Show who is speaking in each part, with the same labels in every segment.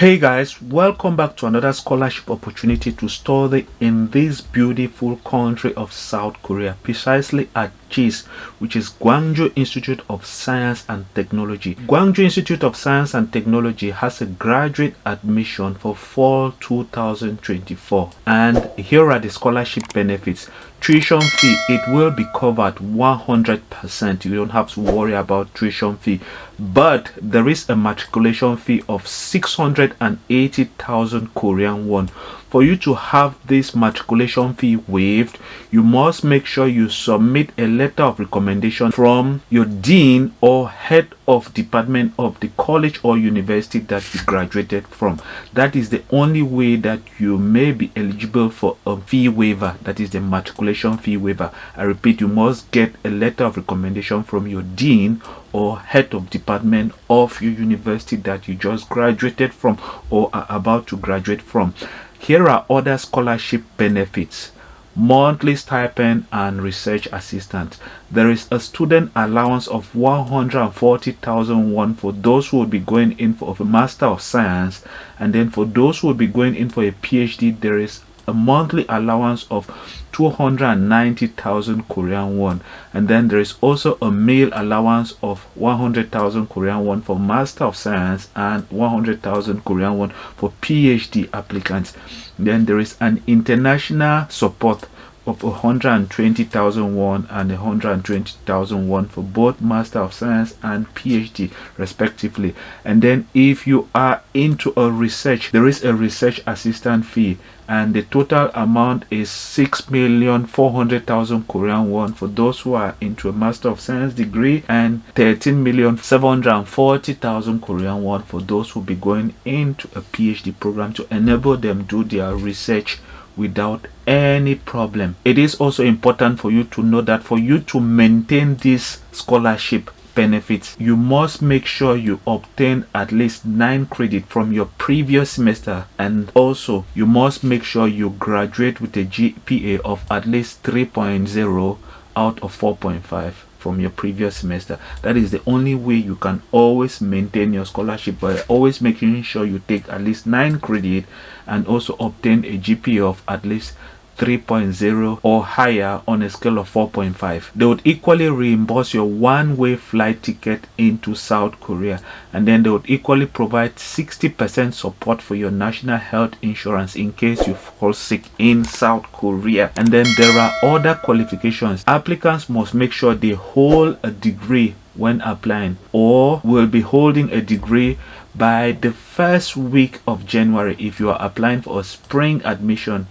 Speaker 1: Hey guys, welcome back to another scholarship opportunity to study in this beautiful country of South Korea, precisely at KS, which is Gwangju Institute of Science and Technology. Gwangju Institute of Science and Technology has a graduate admission for fall 2024, and here are the scholarship benefits. Tuition fee, it will be covered 100%. You don't have to worry about tuition fee, but there is a matriculation fee of 680,000 Korean won. For you to have this matriculation fee waived, you must make sure you submit a letter of recommendation from your dean or head of department of the college or university that you graduated from. That is the only way that you may be eligible for a fee waiver, that is the matriculation fee waiver. I repeat, you must get a letter of recommendation from your dean or head of department of your university that you just graduated from or are about to graduate from. Here are other scholarship benefits: monthly stipend and research assistant. There is a student allowance of 140,000 won for those who will be going in for a Master of Science, and then for those who will be going in for a PhD, there is a monthly allowance of 290,000 Korean won, and then there is also a meal allowance of 100,000 Korean won for Master of Science and 100,000 Korean won for PhD applicants. Then there is an international support of 120,000 won and 120,000 won for both Master of Science and PhD respectively. And then if you are into a research, there is a research assistant fee, and the total amount is 6,400,000 Korean won for those who are into a Master of Science degree, and 13,740,000 Korean won for those who will be going into a PhD program to enable them do their research without any problem. It is also important for you to know that for you to maintain this scholarship benefits, you must make sure you obtain at least 9 credits from your previous semester, and also you must make sure you graduate with a GPA of at least 3.0 out of 4.5 from your previous semester. That is the only way you can always maintain your scholarship, by always making sure you take at least 9 credits and also obtain a GPA of at least 3.0 or higher on a scale of 4.5. They would equally reimburse your one-way flight ticket into South Korea, and then they would equally provide 60% support for your national health insurance in case you fall sick in South Korea. And then there are other qualifications. Applicants must make sure they hold a degree when applying, or will be holding a degree by the first week of January if you are applying for a spring admission,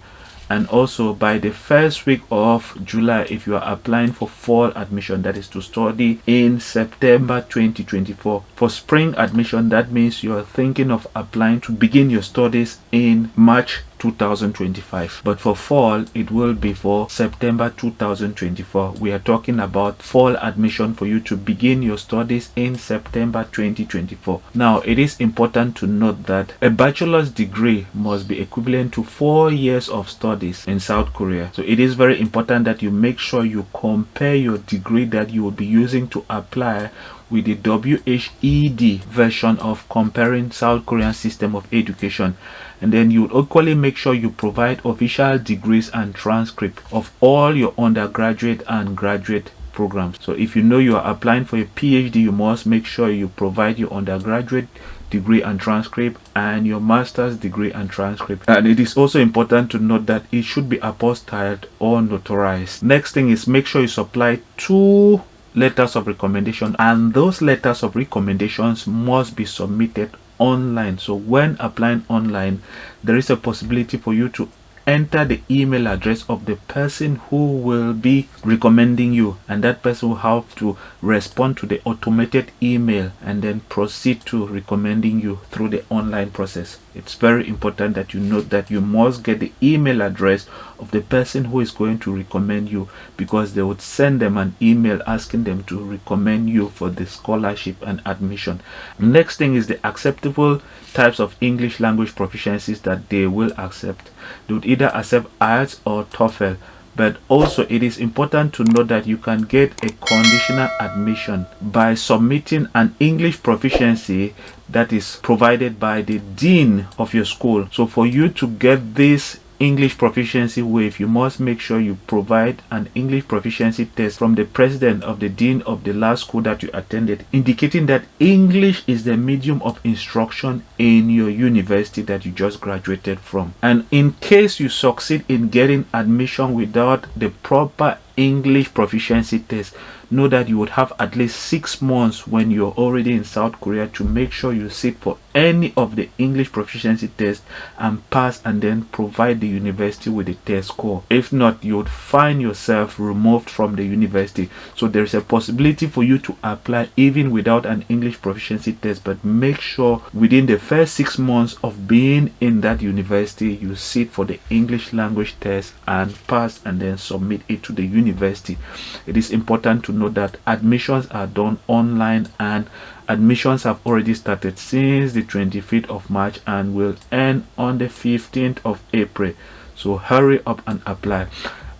Speaker 1: and also by the first week of July if you are applying for fall admission, that is to study in September 2024. For spring admission, that means you are thinking of applying to begin your studies in March 2025, but for fall it will be for September 2024. We are talking about fall admission for you to begin your studies in September 2024. Now it is important to note that a bachelor's degree must be equivalent to 4 years of studies in South Korea. So it is very important that you make sure you compare your degree that you will be using to apply with the WHED version of comparing South Korean system of education. And then you will equally make sure you provide official degrees and transcript of all your undergraduate and graduate programs. So if you know you are applying for a PhD, you must make sure you provide your undergraduate degree and transcript and your master's degree and transcript. And it is also important to note that it should be apostilled or notarized. Next thing is, make sure you supply 2 letters of recommendation, and those letters of recommendations must be submitted online. So when applying online, there is a possibility for you to enter the email address of the person who will be recommending you, and that person will have to respond to the automated email and then proceed to recommending you through the online process. It's very important that you note that you must get the email address of the person who is going to recommend you, because they would send them an email asking them to recommend you for the scholarship and admission. Next thing is the acceptable types of English language proficiencies that they will accept. They would either accept IELTS or TOEFL, But also it is important to know that you can get a conditional admission by submitting an English proficiency that is provided by the dean of your school. So for you to get this English proficiency wave, you must make sure you provide an English proficiency test from the president of the dean of the last school that you attended, indicating that English is the medium of instruction in your university that you just graduated from. And in case you succeed in getting admission without the proper English proficiency test, know that you would have at least 6 months when you're already in South Korea to make sure you sit for any of the English proficiency tests and pass, and then provide the university with a test score. If not, you would find yourself removed from the university. So there is a possibility for you to apply even without an English proficiency test, but make sure within the first 6 months of being in that university you sit for the English language test and pass, and then submit it to the university. It is important to know that admissions are done online, and admissions have already started since the 25th of March and will end on the 15th of April. So hurry up and apply.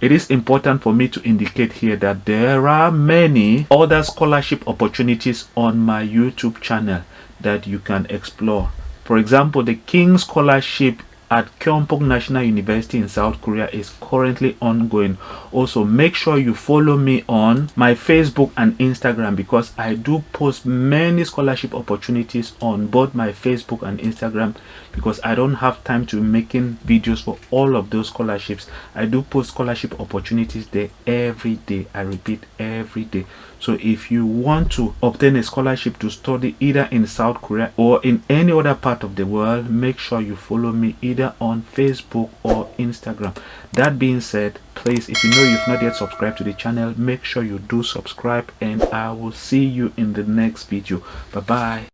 Speaker 1: It is important for me to indicate here that there are many other scholarship opportunities on my YouTube channel that you can explore. For example, the King Scholarship at Gyeongbok National University in South Korea is currently ongoing. Also, make sure you follow me on my Facebook and Instagram, because I do post many scholarship opportunities on both my Facebook and Instagram, because I don't have time to making videos for all of those scholarships. I do post scholarship opportunities there every day. I repeat, every day. So if you want to obtain a scholarship to study either in South Korea or in any other part of the world, make sure you follow me either on Facebook or Instagram. That being said, please, if you know you've not yet subscribed to the channel, make sure you do subscribe, and I will see you in the next video. Bye bye.